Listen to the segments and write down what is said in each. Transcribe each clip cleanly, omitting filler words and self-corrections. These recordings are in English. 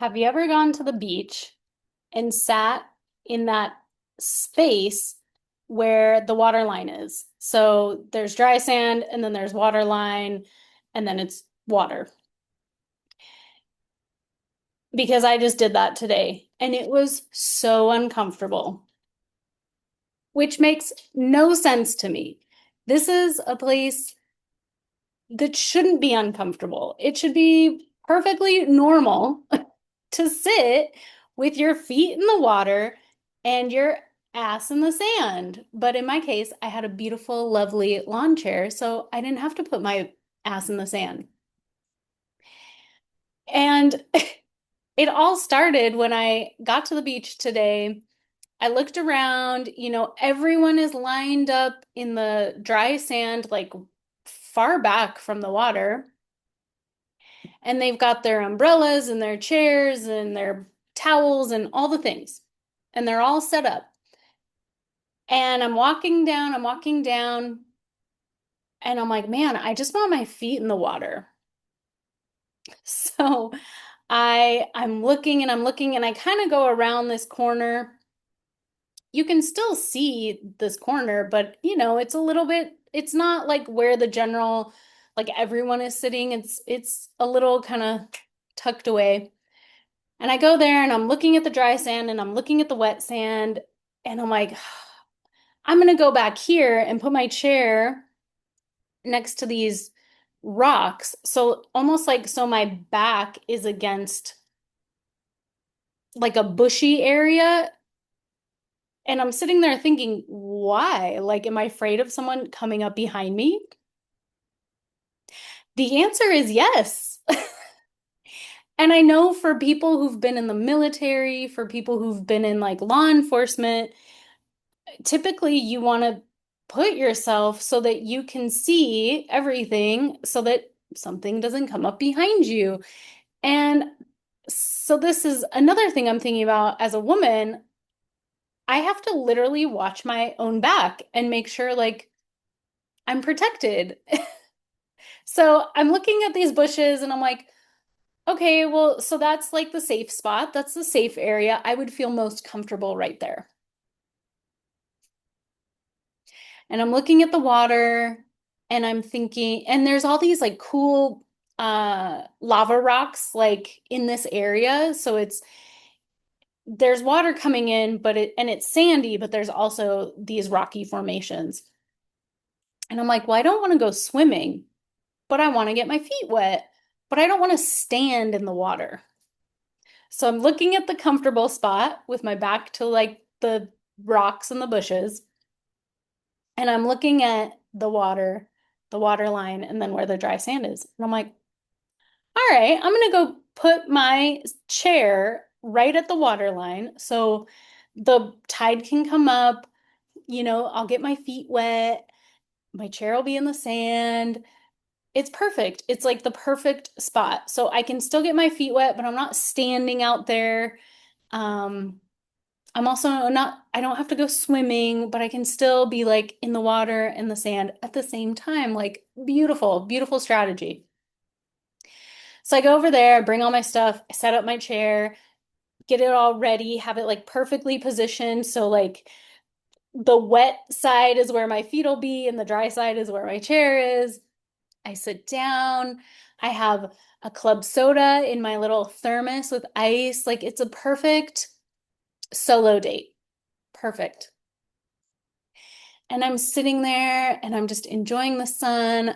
Have you ever gone to the beach and sat in that space where the water line is? So there's dry sand and then there's water line and then it's water. Because I just did that today and it was so uncomfortable, which makes no sense to me. This is a place that shouldn't be uncomfortable. It should be perfectly normal to sit with your feet in the water and your ass in the sand. But in my case, I had a beautiful, lovely lawn chair, so I didn't have to put my ass in the sand. And it all started when I got to the beach today. I looked around, everyone is lined up in the dry sand, like far back from the water. And they've got their umbrellas and their chairs and their towels and all the things. And they're all set up. And I'm walking down, and I'm like, man, I just want my feet in the water. So I'm looking and I'm looking and I kind of go around this corner. You can still see this corner, but it's a little bit, it's not like where the general, like everyone is sitting. It's a little kind of tucked away. And I go there and I'm looking at the dry sand and I'm looking at the wet sand and I'm like, I'm gonna go back here and put my chair next to these rocks. So almost like so my back is against like a bushy area. And I'm sitting there thinking, why? Like, am I afraid of someone coming up behind me? The answer is yes. And I know for people who've been in the military, for people who've been in like law enforcement, typically you want to put yourself so that you can see everything so that something doesn't come up behind you. And so this is another thing I'm thinking about as a woman. I have to literally watch my own back and make sure like I'm protected. So I'm looking at these bushes and I'm like, okay, well, so that's like the safe spot. That's the safe area. I would feel most comfortable right there. And I'm looking at the water and I'm thinking, and there's all these like cool lava rocks like in this area. So there's water coming in, but it's sandy, but there's also these rocky formations. And I'm like, well, I don't want to go swimming, but I want to get my feet wet, but I don't want to stand in the water. So I'm looking at the comfortable spot with my back to like the rocks and the bushes. And I'm looking at the water line, and then where the dry sand is. And I'm like, all right, I'm gonna go put my chair right at the water line so the tide can come up, I'll get my feet wet, my chair will be in the sand. It's perfect. It's like the perfect spot. So I can still get my feet wet, but I'm not standing out there. Um, I'm also not, I don't have to go swimming, but I can still be like in the water and the sand at the same time. Like beautiful, beautiful strategy. So I go over there, I bring all my stuff, I set up my chair, get it all ready, have it like perfectly positioned. So like the wet side is where my feet will be and the dry side is where my chair is. I sit down. I have a club soda in my little thermos with ice. Like it's a perfect solo date. Perfect. And I'm sitting there and I'm just enjoying the sun,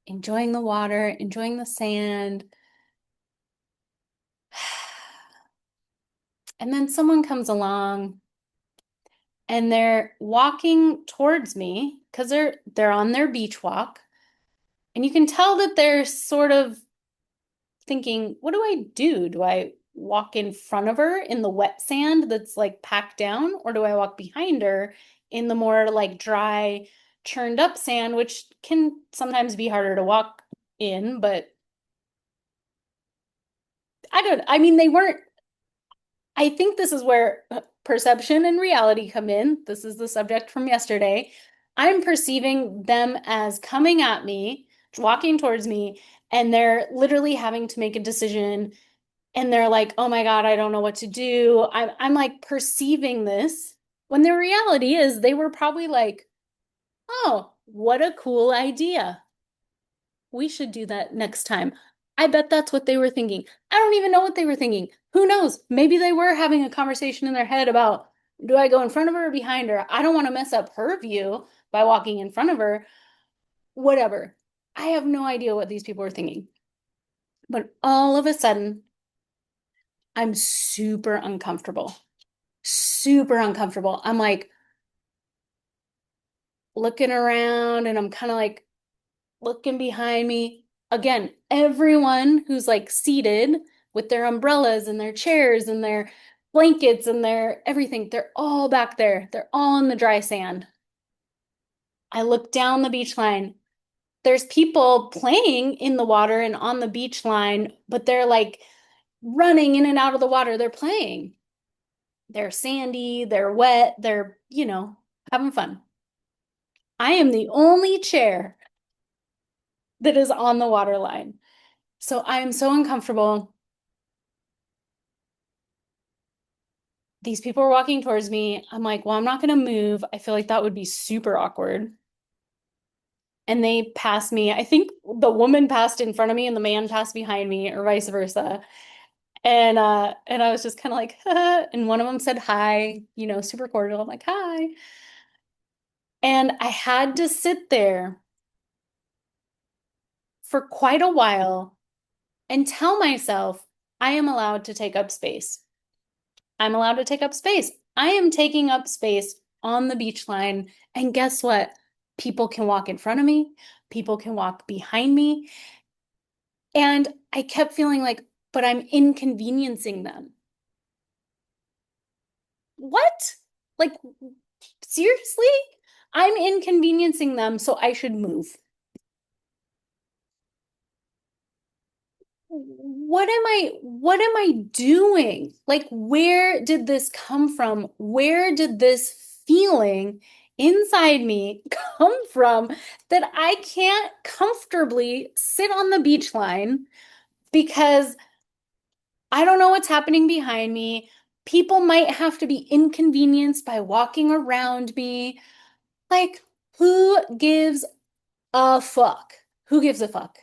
enjoying the water, enjoying the sand. And then someone comes along and they're walking towards me because they're on their beach walk. And you can tell that they're sort of thinking, what do I do? Do I walk in front of her in the wet sand that's like packed down, or do I walk behind her in the more like dry, churned up sand, which can sometimes be harder to walk in, but I mean, they weren't, I think this is where perception and reality come in. This is the subject from yesterday. I'm perceiving them as coming at me, walking towards me, and they're literally having to make a decision. And they're like, oh my God, I don't know what to do. I'm like perceiving this when the reality is they were probably like, oh, what a cool idea. We should do that next time. I bet that's what they were thinking. I don't even know what they were thinking. Who knows? Maybe they were having a conversation in their head about, do I go in front of her or behind her? I don't want to mess up her view by walking in front of her. Whatever. I have no idea what these people were thinking. But all of a sudden, I'm super uncomfortable. Super uncomfortable. I'm like looking around and I'm kind of like looking behind me. Again, everyone who's like seated with their umbrellas and their chairs and their blankets and their everything, they're all back there. They're all in the dry sand. I look down the beach line. There's people playing in the water and on the beach line, but they're like running in and out of the water. They're playing. They're sandy, they're wet, they're, having fun. I am the only chair that is on the water line. So I am so uncomfortable. These people are walking towards me. I'm like, well, I'm not going to move. I feel like that would be super awkward. And they pass me. I think the woman passed in front of me and the man passed behind me, or vice versa. And I was just kind of like, and one of them said hi, super cordial. I'm like, hi. And I had to sit there for quite a while and tell myself I am allowed to take up space. I'm allowed to take up space. I am taking up space on the beach line. And guess what? People can walk in front of me, people can walk behind me. And I kept feeling like, but I'm inconveniencing them. What? Like, seriously? I'm inconveniencing them, so I should move. What am I doing? Like, where did this come from? Where did this feeling inside me come from that I can't comfortably sit on the beach line because I don't know what's happening behind me. People might have to be inconvenienced by walking around me. Like, who gives a fuck? Who gives a fuck?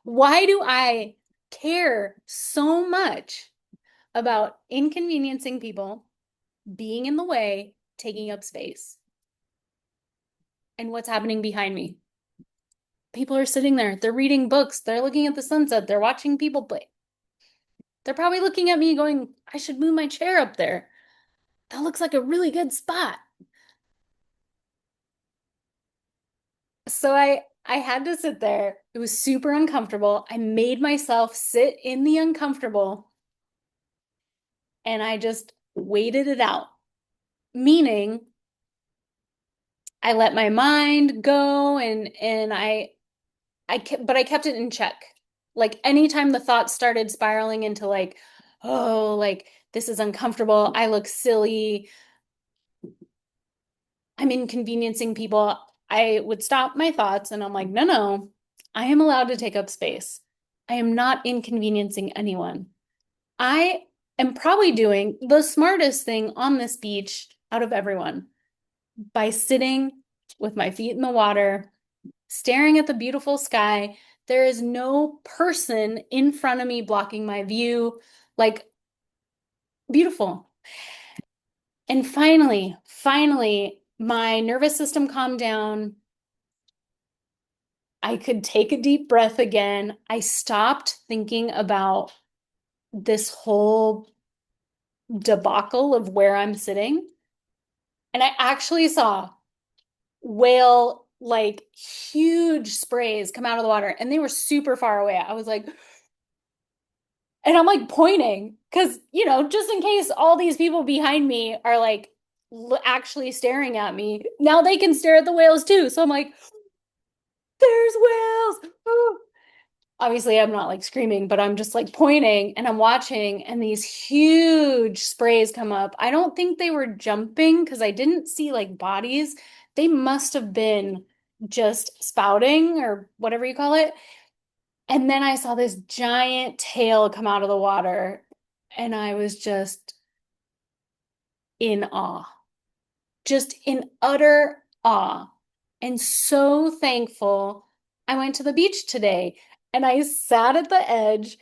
Why do I care so much about inconveniencing people, being in the way, taking up space, and what's happening behind me? People are sitting there, they're reading books, they're looking at the sunset, they're watching people play. They're probably looking at me going, I should move my chair up there. That looks like a really good spot. So I had to sit there. It was super uncomfortable. I made myself sit in the uncomfortable and I just waited it out. Meaning I let my mind go and but I kept it in check. Like anytime the thoughts started spiraling into like, oh, like this is uncomfortable, I look silly, I'm inconveniencing people, I would stop my thoughts and I'm like, no, no, I am allowed to take up space. I am not inconveniencing anyone. I am probably doing the smartest thing on this beach out of everyone by sitting with my feet in the water, staring at the beautiful sky. There is no person in front of me blocking my view. Like, beautiful. And finally, my nervous system calmed down. I could take a deep breath again. I stopped thinking about this whole debacle of where I'm sitting. And I actually saw whale, like huge sprays come out of the water, and they were super far away. I was like, and I'm like pointing because, just in case all these people behind me are like actually staring at me, now they can stare at the whales too. So I'm like, there's whales. Oh. Obviously, I'm not like screaming, but I'm just like pointing and I'm watching, and these huge sprays come up. I don't think they were jumping because I didn't see like bodies. They must have been just spouting or whatever you call it. And then I saw this giant tail come out of the water, and I was just in awe, just in utter awe, and so thankful. I went to the beach today and I sat at the edge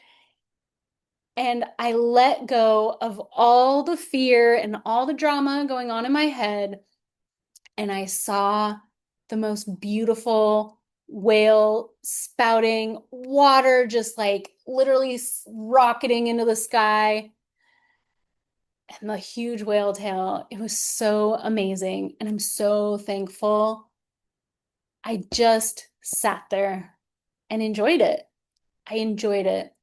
and I let go of all the fear and all the drama going on in my head. And I saw the most beautiful whale spouting water, just like literally rocketing into the sky. And the huge whale tail. It was so amazing. And I'm so thankful. I just sat there and enjoyed it. I enjoyed it.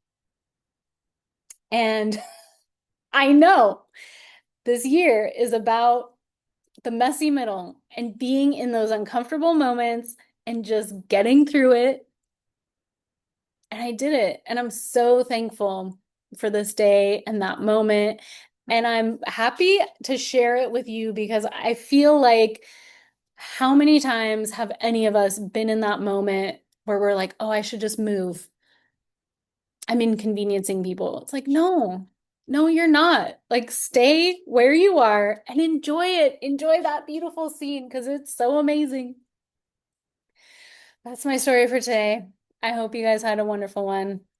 And I know this year is about the messy middle and being in those uncomfortable moments and just getting through it. And I did it. And I'm so thankful for this day and that moment. And I'm happy to share it with you because I feel like how many times have any of us been in that moment where we're like, oh, I should just move. I'm inconveniencing people. It's like, no, no, you're not. Like, stay where you are and enjoy it. Enjoy that beautiful scene because it's so amazing. That's my story for today. I hope you guys had a wonderful one.